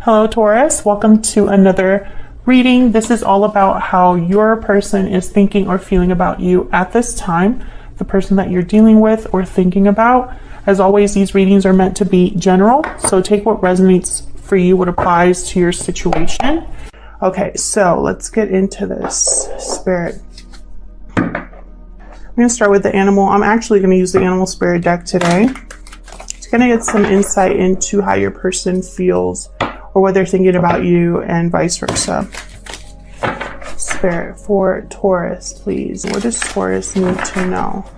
Hello Taurus, welcome to another reading. This is all about how your person is thinking or feeling about you at this time, the person that you're dealing with or thinking about. As always, these readings are meant to be general, so take what resonates for you, what applies to your situation. Okay, so let's get into this, Spirit. I'm going to start with the animal. I'm actually going to use the Animal Spirit deck today. It's going to get some insight into how your person feels or what they're thinking about you and vice versa. Spirit for Taurus, please. What does Taurus need to know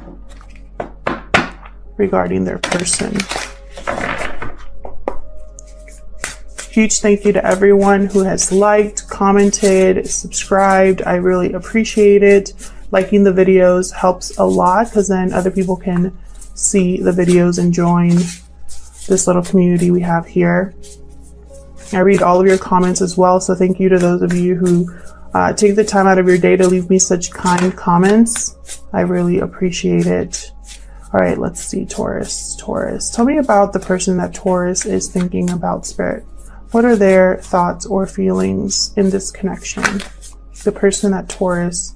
regarding their person? Huge thank you to everyone who has liked, commented, subscribed. I really appreciate it. Liking the videos helps a lot because then other people can see the videos and join this little community we have here. I read all of your comments as well, so thank you to those of you who take the time out of your day to leave me such kind comments. I really appreciate it. All right, let's see, Taurus. Taurus, tell me about the person that Taurus is thinking about, Spirit. What are their thoughts or feelings in this connection? The person that Taurus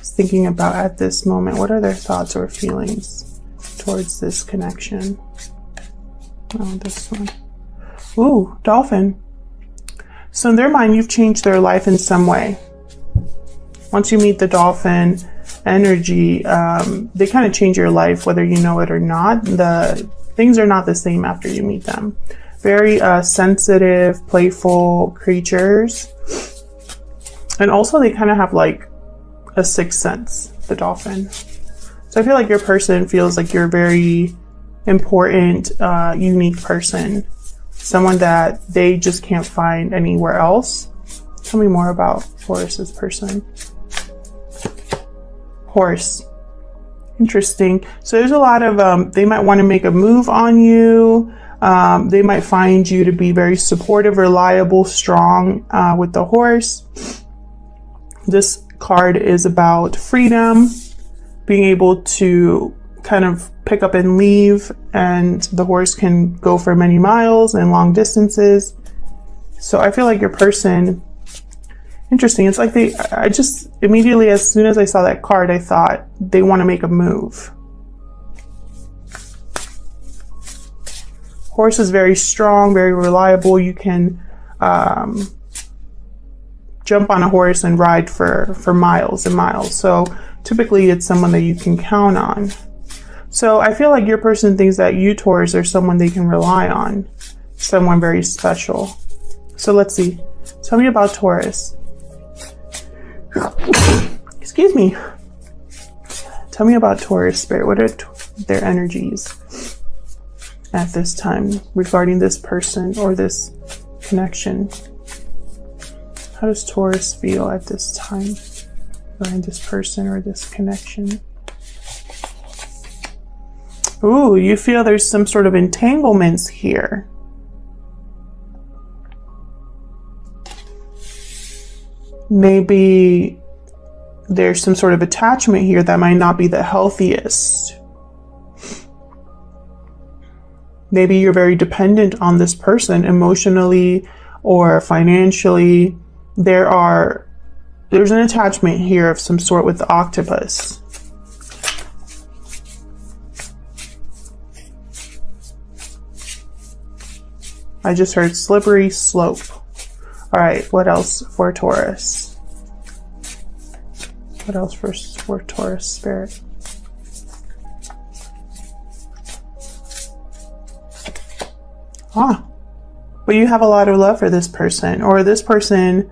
is thinking about at this moment, what are their thoughts or feelings towards this connection? Oh, this one. Ooh, Dolphin. So in their mind, you've changed their life in some way. Once you meet the Dolphin energy, they kind of change your life, whether you know it or not. The things are not the same after you meet them. Very sensitive, playful creatures. And also they kind of have like a sixth sense, the Dolphin. So I feel like your person feels like you're a very important, unique person. Someone that they just can't find anywhere else. Tell me more about Taurus's person. Horse. Interesting. So there's a lot of, they might want to make a move on you. They might find you to be very supportive, reliable, strong with the horse. This card is about freedom, being able to kind of pick up and leave, and the horse can go for many miles and long distances. So I feel like your person, interesting. It's like I just immediately, as soon as I saw that card, I thought they want to make a move. Horse is very strong, very reliable. You can jump on a horse and ride for miles and miles. So typically it's someone that you can count on. So I feel like your person thinks that you, Taurus, are someone they can rely on. Someone very special. So let's see. Tell me about Taurus. Excuse me. Tell me about Taurus, Spirit. What are their energies at this time regarding this person or this connection? How does Taurus feel at this time regarding this person or this connection? Ooh, you feel there's some sort of entanglements here. Maybe there's some sort of attachment here that might not be the healthiest. Maybe you're very dependent on this person emotionally or financially. There's an attachment here of some sort with the octopus. I just heard slippery slope. All right, what else for Taurus? What else for Taurus, Spirit? But you have a lot of love for this person, or this person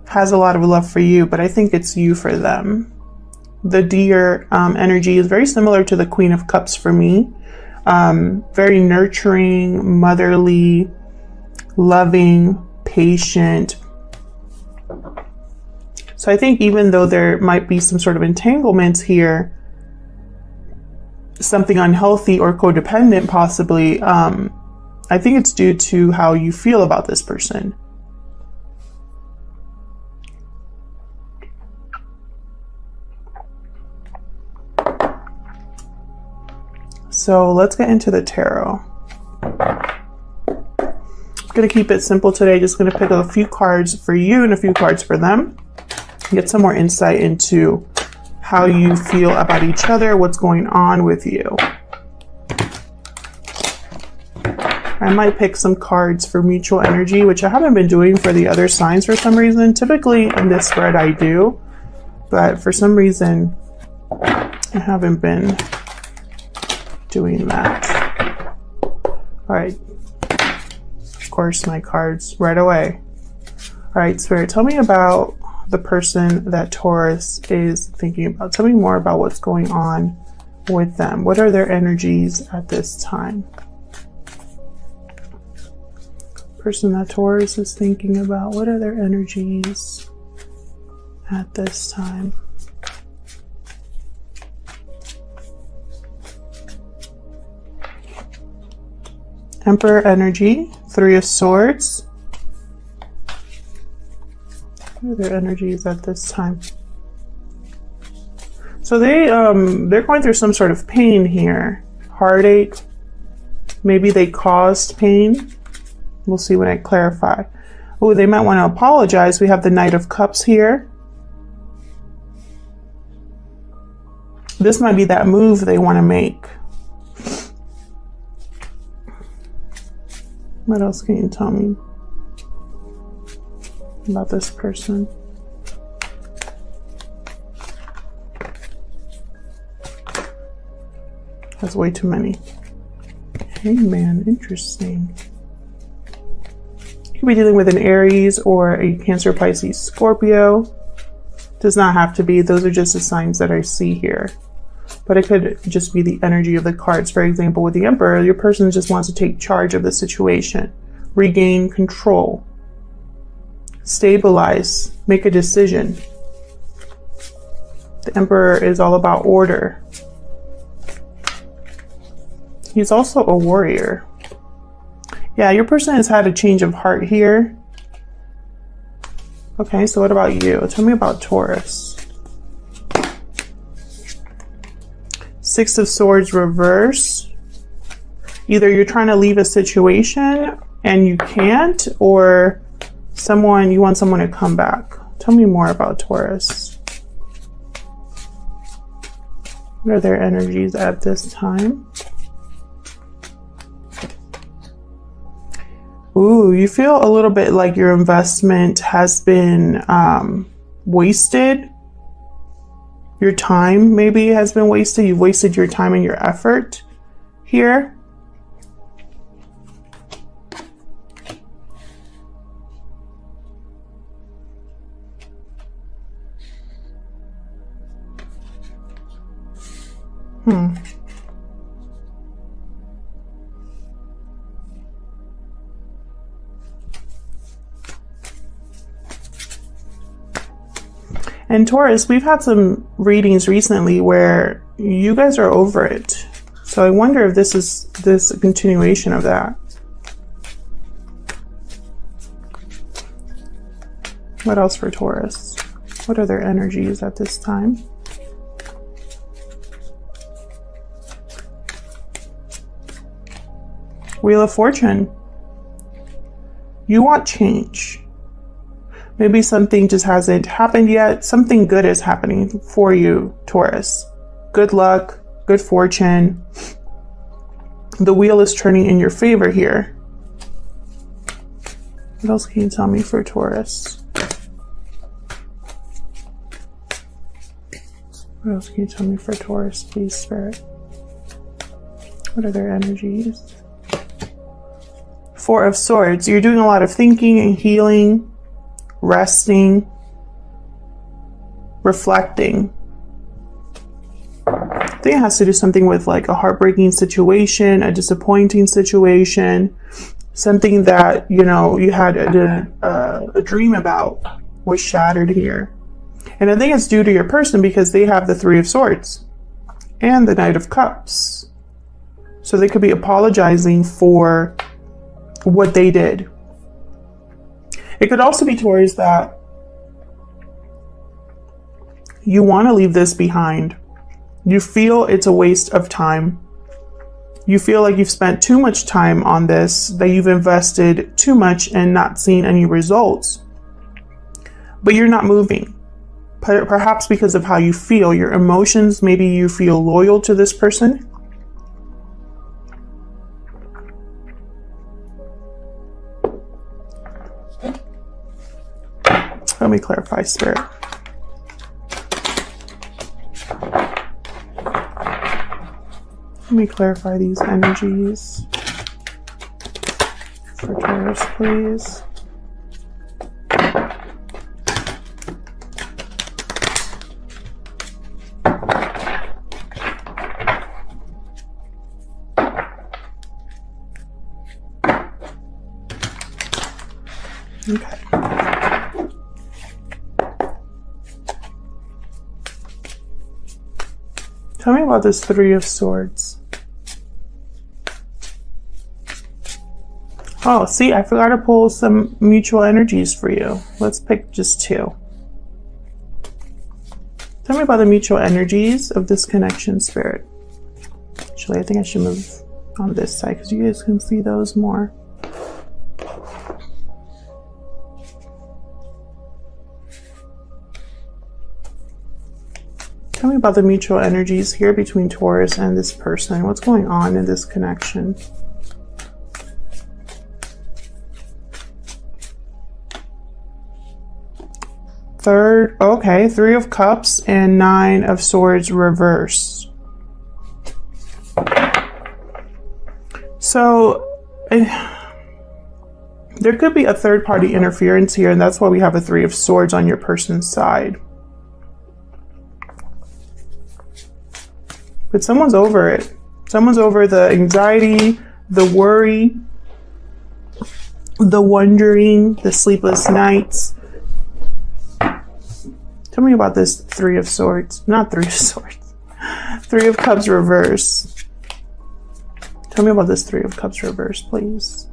has a lot of love for you, but I think it's you for them. The Deer energy is very similar to the Queen of Cups for me. Very nurturing, motherly, loving, patient. So I think even though there might be some sort of entanglements here, something unhealthy or codependent possibly, I think it's due to how you feel about this person. So let's get into the tarot. I'm going to keep it simple today. Just going to pick a few cards for you and a few cards for them. Get some more insight into how you feel about each other, what's going on with you. I might pick some cards for mutual energy, which I haven't been doing for the other signs for some reason. Typically in this spread I do, but for some reason I haven't been doing that. All right. Of course, my cards right away. All right, Spirit, tell me about the person that Taurus is thinking about. Tell me more about what's going on with them. What are their energies at this time? Person that Taurus is thinking about, what are their energies at this time? Emperor energy, Three of Swords. What are their energies at this time? So they're going through some sort of pain here. Heartache. Maybe they caused pain. We'll see when I clarify. Oh, they might want to apologize. We have the Knight of Cups here. This might be that move they want to make. What else can you tell me about this person? That's way too many. Hey man, interesting. You could be dealing with an Aries or a Cancer, Pisces, Scorpio. Does not have to be. Those are just the signs that I see here. But it could just be the energy of the cards. For example, with the Emperor, your person just wants to take charge of the situation, regain control, stabilize, make a decision. The Emperor is all about order. He's also a warrior. Yeah, your person has had a change of heart here. Okay, so what about you? Tell me about Taurus. Six of Swords reverse. Either you're trying to leave a situation and you can't, or you want someone to come back. Tell me more about Taurus. What are their energies at this time? Ooh, you feel a little bit like your investment has been wasted. Your time maybe has been wasted. You've wasted your time and your effort here. And Taurus, we've had some readings recently where you guys are over it. So I wonder if this is a continuation of that. What else for Taurus? What are their energies at this time? Wheel of Fortune. You want change. Maybe something just hasn't happened yet. Something good is happening for you, Taurus. Good luck, good fortune. The wheel is turning in your favor here. What else can you tell me for Taurus? What else can you tell me for Taurus, please, Spirit? What are their energies? Four of Swords. You're doing a lot of thinking and healing, resting, reflecting. I think it has to do something with like a heartbreaking situation, a disappointing situation, something that, you know, you had a dream about was shattered here. And I think it's due to your person because they have the Three of Swords and the Knight of Cups. So they could be apologizing for what they did. It could also be, Taurus, that you want to leave this behind. You feel it's a waste of time. You feel like you've spent too much time on this, that you've invested too much and not seen any results. But you're not moving. Perhaps because of how you feel, your emotions, maybe you feel loyal to this person. Let me clarify, Spirit. Let me clarify these energies for Taurus, please. Okay. Tell me about this Three of Swords. Oh, see, I forgot to pull some mutual energies for you. Let's pick just two. Tell me about the mutual energies of this connection, Spirit. Actually, I think I should move on this side because you guys can see those more. Tell me about the mutual energies here between Taurus and this person. What's going on in this connection? Third, okay, Three of Cups and Nine of Swords reverse. So there could be a third party interference here, and that's why we have a Three of Swords on your person's side. But someone's over it. Someone's over the anxiety, the worry, the wondering, the sleepless nights. Tell me about this Three of Swords. Not Three of Swords. Three of Cups reverse. Tell me about this Three of Cups reverse, please.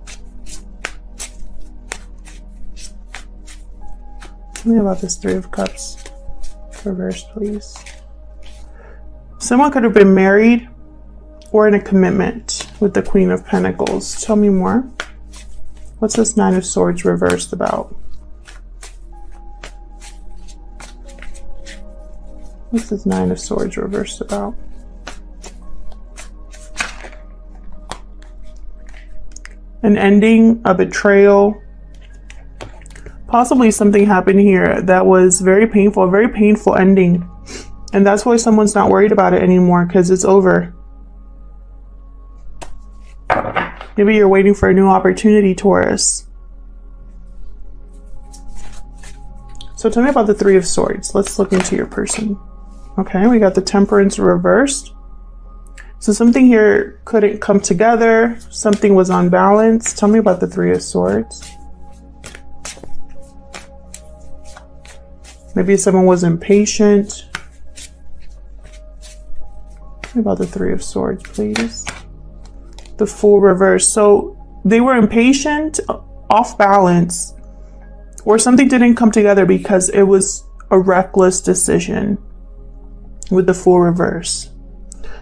Tell me about this Three of Cups reverse, please. Someone could have been married or in a commitment with the Queen of Pentacles. Tell me more. What's this Nine of Swords reversed about? What's this Nine of Swords reversed about? An ending, a betrayal. Possibly something happened here that was very painful, a very painful ending. And that's why someone's not worried about it anymore, because it's over. Maybe you're waiting for a new opportunity, Taurus. So tell me about the Three of Swords. Let's look into your person. Okay, we got the Temperance reversed. So something here couldn't come together. Something was unbalanced. Tell me about the Three of Swords. Maybe someone was impatient. Tell me about the Three of Swords, please. The Fool reverse. So they were impatient, off balance, or something didn't come together because it was a reckless decision with the Fool reverse.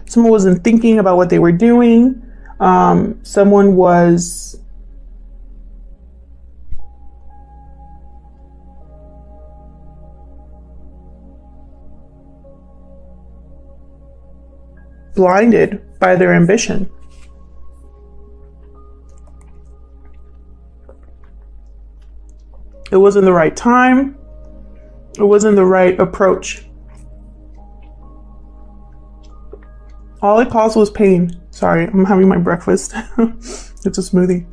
Someone wasn't thinking about what they were doing. Someone was blinded by their ambition. It wasn't the right time. It wasn't the right approach. All it caused was pain. Sorry, I'm having my breakfast. It's a smoothie.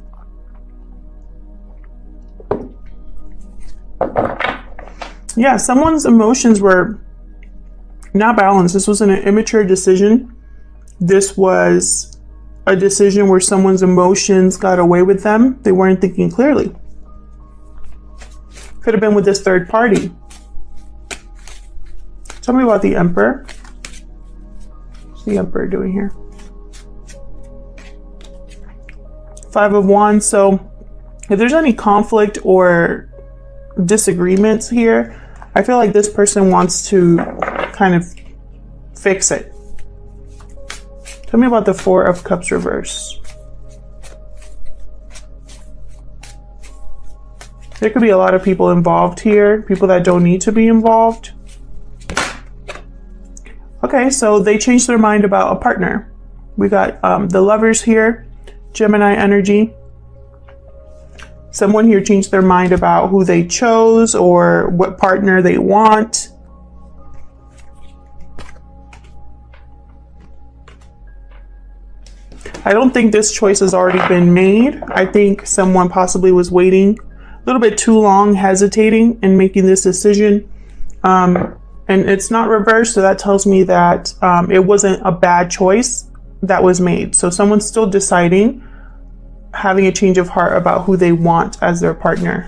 Yeah, someone's emotions were not balanced. This wasn't an immature decision. This was a decision where someone's emotions got away with them. They weren't thinking clearly. Could have been with this third party. Tell me about the Emperor. What's the Emperor doing here? Five of Wands. So if there's any conflict or disagreements here, I feel like this person wants to kind of fix it. Tell me about the Four of Cups reverse. There could be a lot of people involved here, people that don't need to be involved. Okay, so they changed their mind about a partner. We got the Lovers here, Gemini energy. Someone here changed their mind about who they chose or what partner they want. I don't think this choice has already been made. I think someone possibly was waiting a little bit too long, hesitating in making this decision. And it's not reversed, so that tells me that it wasn't a bad choice that was made. So someone's still deciding, having a change of heart about who they want as their partner.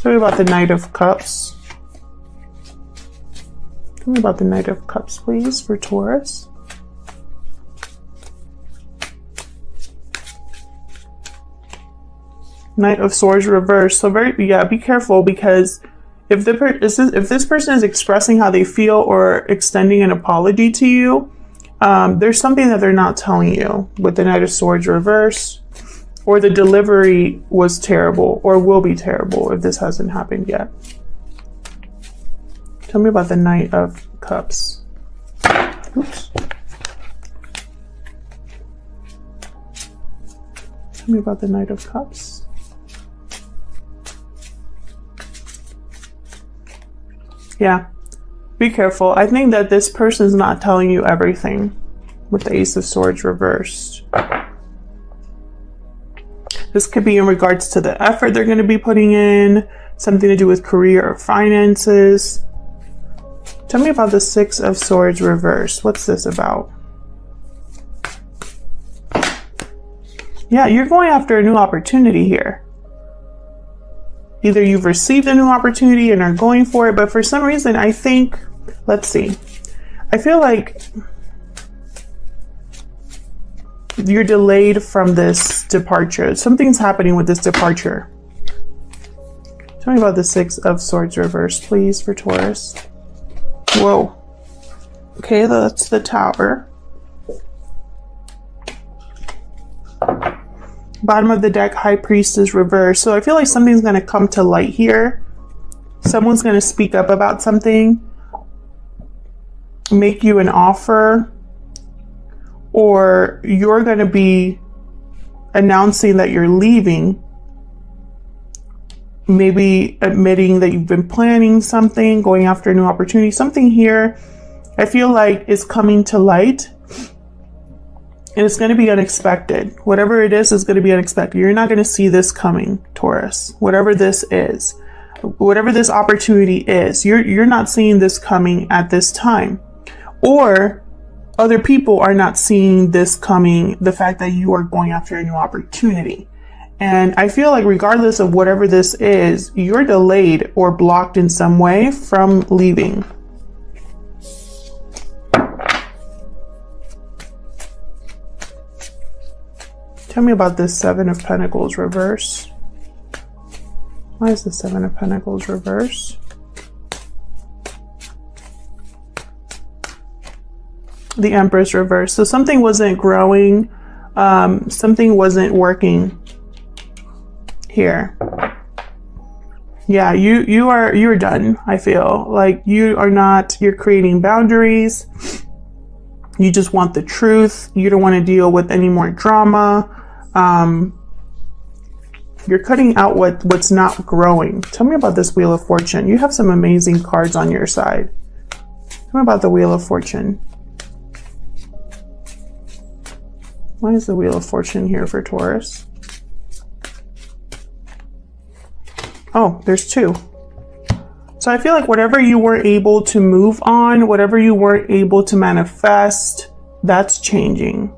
Tell me about the Knight of Cups. Tell me about the Knight of Cups, please, for Taurus. Knight of Swords reversed. So be careful, because if this person is expressing how they feel or extending an apology to you, there's something that they're not telling you with the Knight of Swords reverse, or the delivery was terrible or will be terrible if this hasn't happened yet. Tell me about the Knight of Cups. Oops. Tell me about the Knight of Cups. Yeah, be careful. I think that this person's not telling you everything with the Ace of Swords reversed. This could be in regards to the effort they're going to be putting in, something to do with career or finances. Tell me about the Six of Swords reversed. What's this about? Yeah, you're going after a new opportunity here. Either you've received a new opportunity and are going for it, but for some reason, I think, let's see. I feel like you're delayed from this departure. Something's happening with this departure. Tell me about the Six of Swords reversed, please, for Taurus. Whoa. Okay, that's the Tower. Bottom of the deck, High Priestess reversed. So I feel like something's going to come to light here. Someone's going to speak up about something, make you an offer, or you're going to be announcing that you're leaving. Maybe admitting that you've been planning something, going after a new opportunity. Something here I feel like is coming to light. And it's going to be unexpected. Whatever it is going to be unexpected. You're not going to see this coming, Taurus. Whatever this is, whatever this opportunity is, you're not seeing this coming at this time. Or other people are not seeing this coming, the fact that you are going after a new opportunity. And I feel like regardless of whatever this is, you're delayed or blocked in some way from leaving. Tell me about this Seven of Pentacles reverse. Why is the Seven of Pentacles reverse? The Empress reverse. So something wasn't growing. Something wasn't working here. Yeah, you're done. I feel like you're creating boundaries. You just want the truth. You don't want to deal with any more drama. You're cutting out what's not growing. Tell me about this Wheel of Fortune. You have some amazing cards on your side. Tell me about the Wheel of Fortune. Why is the Wheel of Fortune here for Taurus? Oh, there's two. So I feel like whatever you weren't able to move on, whatever you weren't able to manifest, that's changing.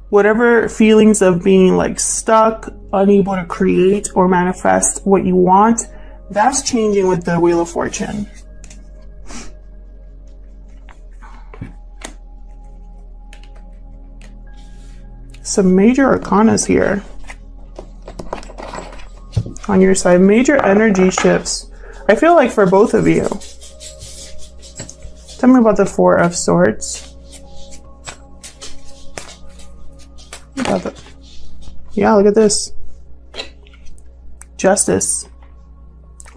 Whatever feelings of being like stuck, unable to create or manifest what you want, that's changing with the Wheel of Fortune. Some major arcanas here on your side. Major energy shifts. I feel like for both of you. Tell me about the Four of Swords. Yeah, look at this. Justice.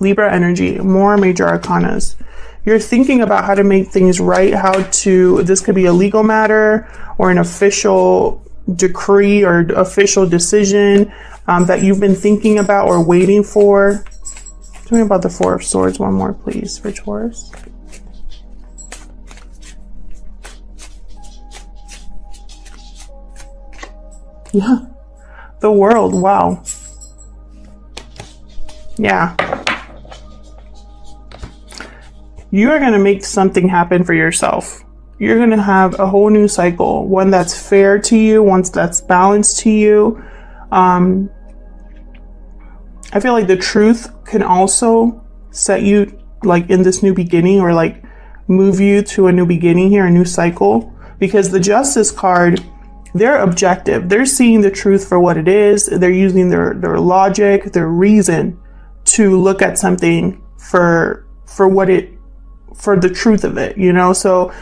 Libra energy. More major arcanas. You're thinking about how to make things right, this could be a legal matter or an official decree or official decision that you've been thinking about or waiting for. Tell me about the Four of Swords one more, please, for Taurus. Yeah. The World. Wow. Yeah. You are going to make something happen for yourself. You're going to have a whole new cycle, one that's fair to you, one that's balanced to you. I feel like the truth can also set you like in this new beginning, or like move you to a new beginning here, a new cycle, because the Justice card, they're objective. They're seeing the truth for what it is. They're using their logic, their reason to look at something for the truth of it, you know? So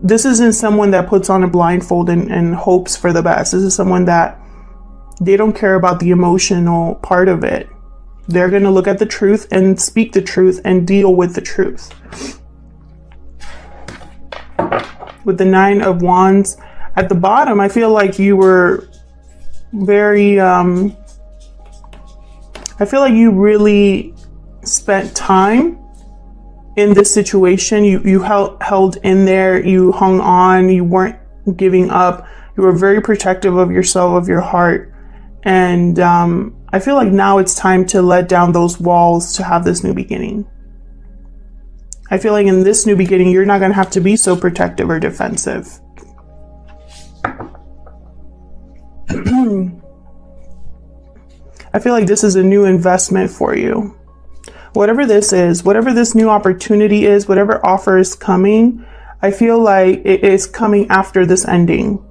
this isn't someone that puts on a blindfold and hopes for the best. This is someone that they don't care about the emotional part of it. They're going to look at the truth and speak the truth and deal with the truth. With the Nine of Wands at the bottom, I feel like you were very, I feel like you really spent time in this situation. You held in there, you hung on, you weren't giving up. You were very protective of yourself, of your heart. And I feel like now it's time to let down those walls to have this new beginning. I feel like in this new beginning, you're not going to have to be so protective or defensive. I feel like this is a new investment for you. Whatever this is, whatever this new opportunity is, whatever offer is coming, I feel like it is coming after this ending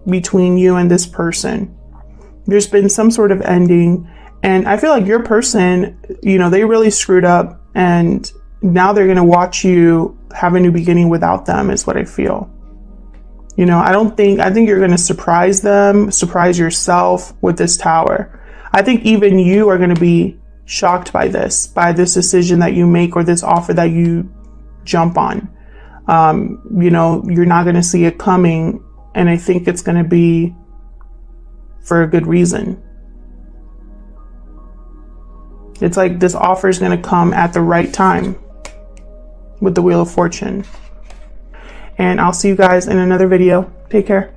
between you and this person. There's been some sort of ending, and I feel like your person, you know, they really screwed up, and now they're going to watch you have a new beginning without them, is what I feel. You know, I think you're going to surprise them, surprise yourself with this Tower. I think even you are going to be shocked by this decision that you make, or this offer that you jump on. You know, you're not going to see it coming, and I think it's going to be for a good reason. It's like this offer is going to come at the right time with the Wheel of Fortune. And I'll see you guys in another video. Take care.